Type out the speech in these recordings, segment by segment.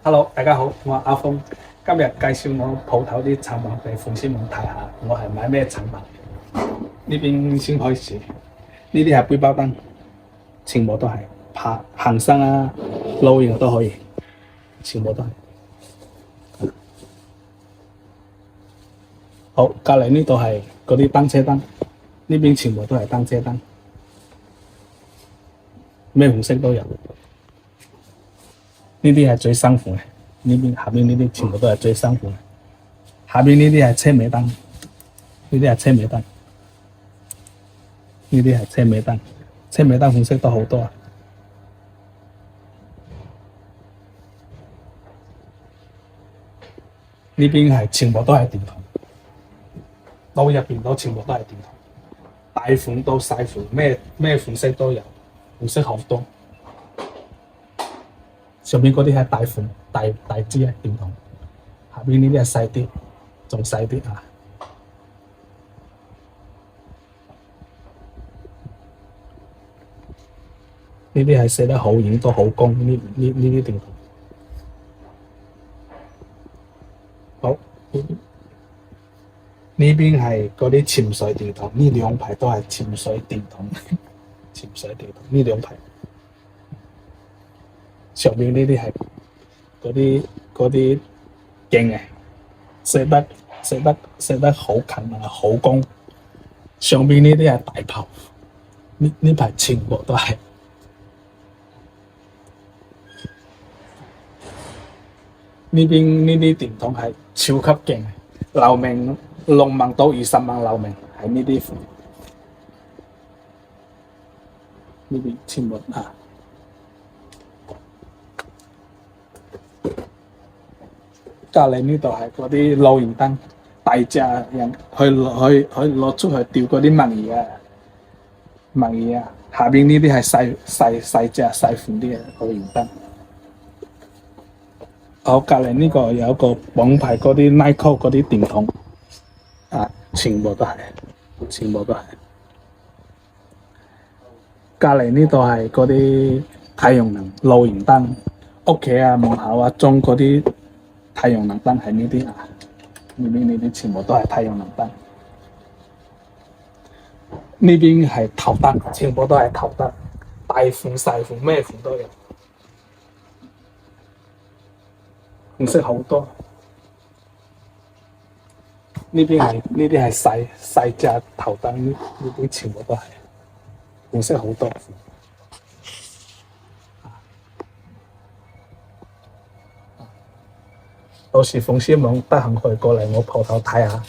Hello，大家好，我係阿峰，今日介紹我鋪頭啲產品俾粉絲們睇下，我係買咩產品？呢邊先開始，呢啲係背包燈，全部都係行山啊、露營都可以，全部都係。好，隔離呢度係嗰啲單車燈，呢邊全部都係單車燈，咩紅色都有。呢啲係最辛苦嘅，呢邊下邊呢啲全部都係最辛苦嘅。下邊呢啲係車尾燈，呢啲係車尾燈，呢啲係車尾燈，車尾燈款式都好多啊。呢邊係全部都係電筒，到入邊都全部都係電筒，大款到細款，咩款式都有，款式好多。上邊嗰啲係大款大支嘅電筒，下邊呢啲係細啲，仲細啲啊！呢啲係射得好遠都好光，呢啲電筒。好，呢邊係嗰啲潛水電筒，呢兩排都係潛水電筒，潛水電筒呢兩排。上面呢啲係嗰啲鏡嘅，射得好近啊，好光。上邊呢啲係大炮，呢排全部都係。呢邊呢啲電筒係超級勁，流明6萬到20萬流明，係呢啲款。呢邊全部啊。隔離呢度係嗰啲露營燈，大隻人去攞出去釣嗰啲墨魚啊，墨魚啊。下邊呢啲係細隻細款啲嘅露營燈。好，隔離呢個有一個網牌嗰啲 Nikon 嗰啲電筒，啊，全部都係。隔離呢度係嗰啲太陽能露營燈，屋企啊門口啊裝嗰啲太陽能燈係呢啲啊，呢啲全部都係太陽能燈。呢邊係頭燈，全部都係頭燈，大款細款咩款都有，款式好多。呢啲係細隻頭燈，呢啲全部都係款式好多。到時粉絲們得閒可以過嚟我鋪頭睇下。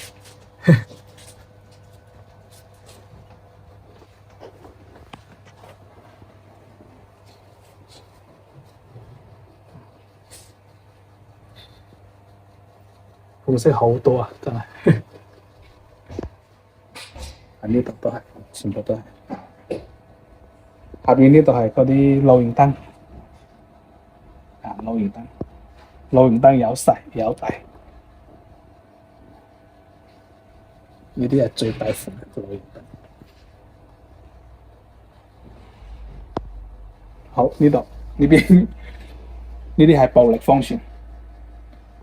款式好多啊，真係。喺呢度都係，全部都係。下邊呢度係嗰啲露營燈，啊，露營燈有細有大，呢啲係最大款嘅露營燈。好，呢度呢邊呢啲係暴力風扇，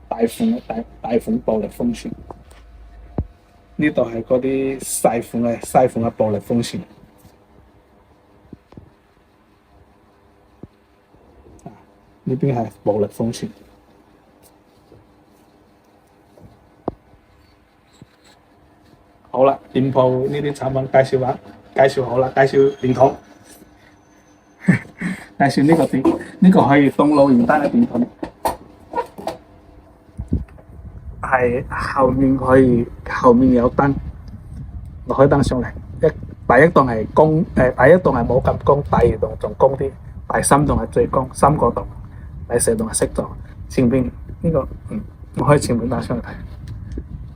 大款暴力風扇。呢度係嗰啲細款嘅暴力風扇。呢邊係暴力風扇。好啦，店鋪呢啲產品介紹好啦，介紹電筒，介紹呢個電，呢個可以當露營燈嘅電筒，係後面有燈，落開燈上嚟，第一檔係光，第一檔係冇咁光，第二檔仲光啲，第三檔係最光，3個檔，第四檔係熄咗。前邊呢個，我可以前面打上嚟睇。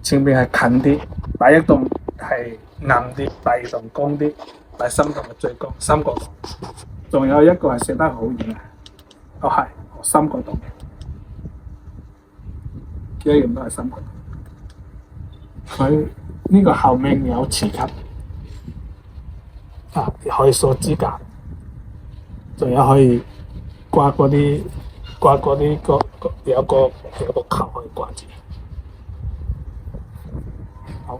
前面係近啲，第一棟係暗啲，第二棟光啲，第三棟係最光，3個棟，仲有一個係射得好遠啊！哦係，3個棟，一樣都係3個棟。佢呢個後面有磁吸，啊可以鎖指甲，仲有可以掛嗰啲掛嗰啲有個球可以掛住。好，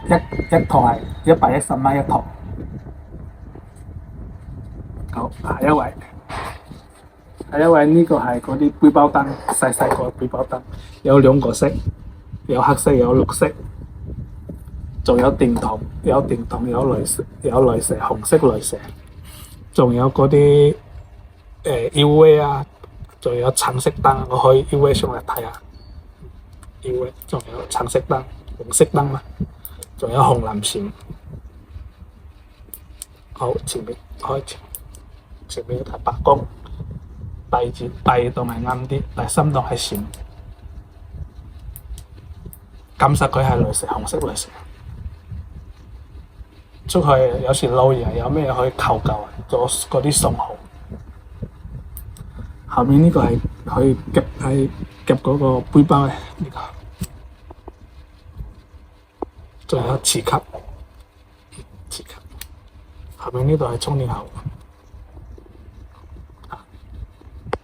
一套係110蚊一套。好，下一位呢個係嗰啲背包燈，細細個背包燈，有兩個色，有黑色有綠色，仲有電筒，有雷射，紅色雷射，仲有嗰啲UV 啊，仲有橙色燈，我可以 UV 上嚟睇下 UV， 仲有橙色燈、紅色燈啦，仲有紅藍線。好，前面開始，前面係白光，第二度係暗啲，第三度係閃，感實佢係雷射，紅色雷射。出去有時露營有咩可以求救啊？做嗰啲信號。後面呢個係可以夾嗰個背包嘅呢個，仲有磁吸。後面呢度係充電口。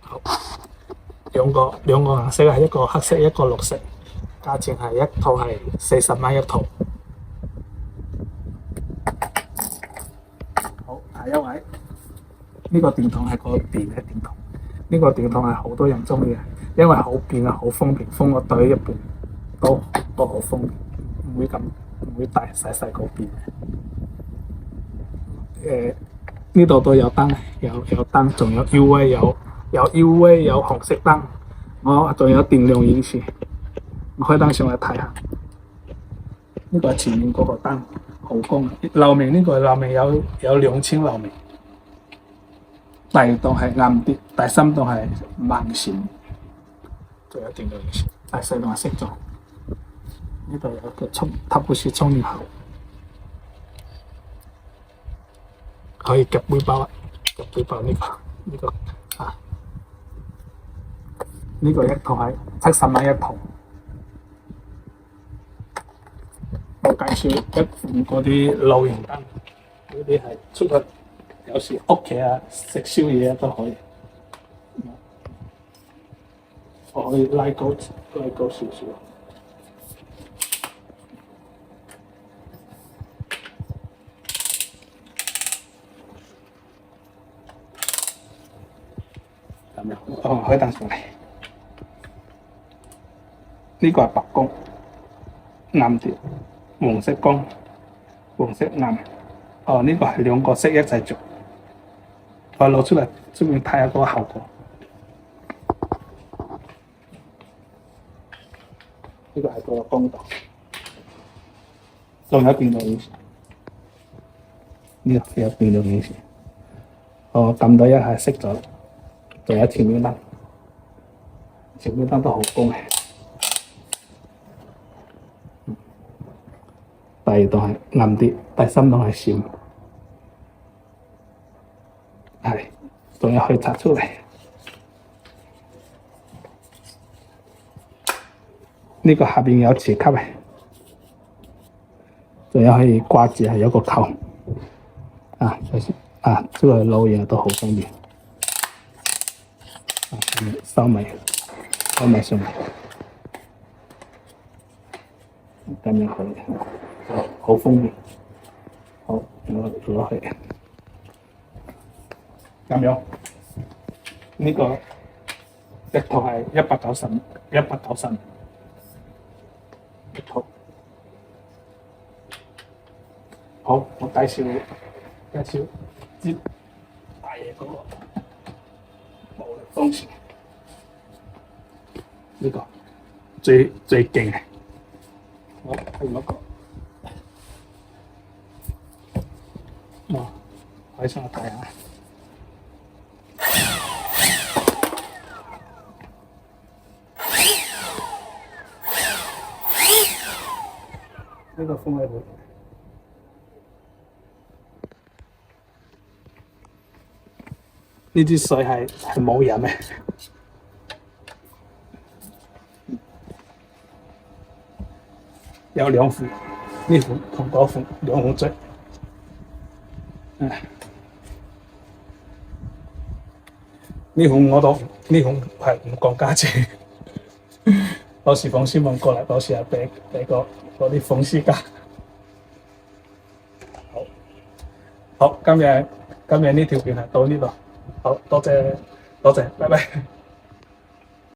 好，兩個顏色係一個黑色一個綠色，價錢係一套係40蚊一套。好，下一位，呢個電筒係個電嘅電筒，呢個電筒係好多人鍾意嘅，因為好便啊，好方便，放個袋入邊都好方便，唔會大細個便。呢度都有燈，有燈，仲有 UV， 有 UV， 有紅色燈，我仲有電量顯示，我開燈上嚟睇下。呢個係前面嗰個燈，好光，流明呢個流明有2000流明。第二檔係暗啲，第三檔係慢閃，仲有電量顯示，第四檔係熄咗。呢度有個塔布斯充電口。可以夾背包啊！夾背包呢個啊，呢個一套係70蚊一套。我介紹一款嗰啲露營燈，嗰啲係出去有時屋企啊食宵夜都可以。我可以拉高少少。開燈上嚟，呢個係白光，暗啲，黃色光，黃色暗。呢個係兩個色一齊做，我攞出嚟出面睇下嗰個效果。呢個係個光度，仲有電量顯示，呢個有電量顯示。我撳到一下熄咗。仲有前面燈，前面燈都好光嘅。第二檔係暗啲，第三檔係閃，係，仲有可以拆出嚟。呢個下邊有磁吸嘅，仲有可以掛住係有個扣，出嚟露營都好方便。收埋上嚟，咁樣可以，好方便。好，攞去，咁樣呢個一套係190一套。好，我介紹支大嘢嗰個無力風扇。呢個最勁嘅，我用一個，可以上嚟睇下。呢個風喺度，呢支水係冇飲嘅。有兩款，呢款同嗰款兩款嘴。呢款我都呢款係唔講價錢，到時馮師傅過嚟，到時啊俾個嗰啲馮師價。好，好，今日呢條片係到呢度，好多謝，拜拜。